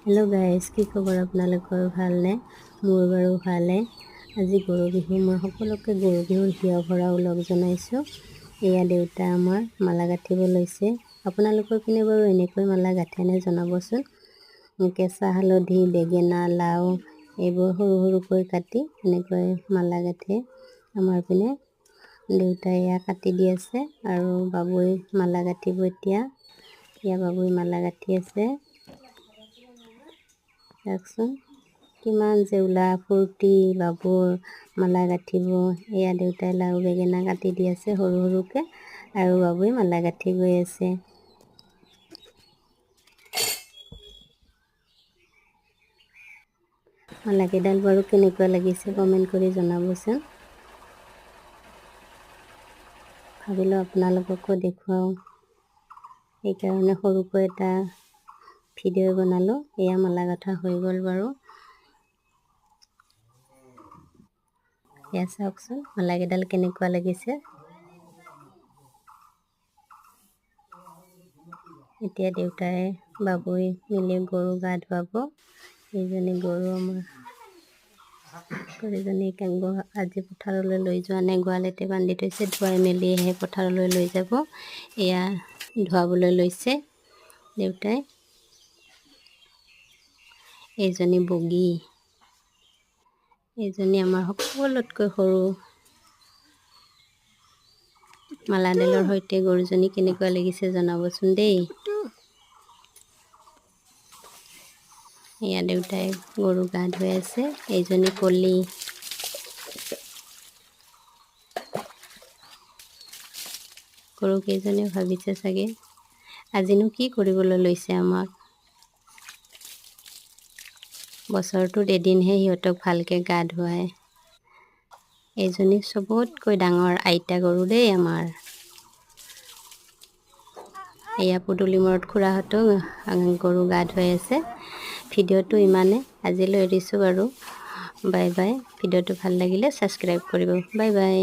Hello guys, কি খবৰ আপোনালোকৰ? ভালনে? মোৰ বাৰু ভালে। আজি গৰু বিহু। মই সকলোকে গৰু বিহুৰ হিয় ভৰাও লগ জনাইছোঁ। এয়া দেউতা আমাৰ মালা গাঁঠিব লৈছে। আপোনালোকৰ পিনে বাৰু এনেকৈ মালা গাঁঠেনে জনাবচোন। কেঁচা হালধি, বেঙেনা, লাও এইবোৰ সৰু সৰুকৈ কাটি এনেকৈ মালা গাঁঠে আমাৰ পিনে। দেউতাই এয়া কাটি দি আছে আৰু বাবুই মালা গাঁঠিব এতিয়া। এয়া বাবুই মালা গাঁঠি আছে। দেখচোন কিমান যে উলা ফূৰ্তি, বাবুৰ মালা গাঁঠিব। এয়া দেউতাই লাও বেঙেনা কাটি দি আছে সৰু সৰুকৈ আৰু বাবুই মালা গাঁঠি গৈ আছে। মালাকেইডাল বাৰু কেনেকুৱা লাগিছে কমেণ্ট কৰি জনাবচোন। ভাবিলোঁ আপোনালোককো দেখুৱাওঁ, সেইকাৰণে সৰুকৈ এটা ভিডিঅ' বনালোঁ। এয়া মালা গাঁঠা হৈ গ'ল বাৰু। এয়া চাওকচোন মালাকেইডাল কেনেকুৱা লাগিছে। এতিয়া দেউতাই বাবুই মিলি গৰু গা ধুৱাব। এইজনী গৰু আমাৰ গৰুজনীক আজি পথাৰলৈ লৈ যোৱা নাই, গোৱালিতে বান্ধি থৈছে। ধুৱাই মেলিহে পথাৰলৈ লৈ যাব। এয়া ধুৱাবলৈ লৈছে দেউতাই। এইজনী বগী, এইজনী আমাৰ সকলোতকৈ সৰু। মালাডালৰ সৈতে গৰুজনী কেনেকুৱা লাগিছে জনাবচোন দেই। এয়া দেউতাই গৰু গা ধুৱাই আছে। এইজনী কলি। গৰুকেইজনীয়ে ভাবিছে চাগে আজিনো কি কৰিবলৈ লৈছে আমাক। বছৰটোত এদিনহে সিহঁতক ভালকৈ গা ধুৱায়। এইজনী চবতকৈ ডাঙৰ আইতা গৰু দেই আমাৰ। এয়া পদূলি মূৰত খুৰাহঁতেও গৰু গা ধুৱাই আছে। ভিডিঅ'টো ইমানে, আজিলৈ এৰিছোঁ বাৰু। Bye bye. ভিডিঅ'টো ভাল লাগিলে ছাবস্ক্ৰাইব কৰিব। Bye bye.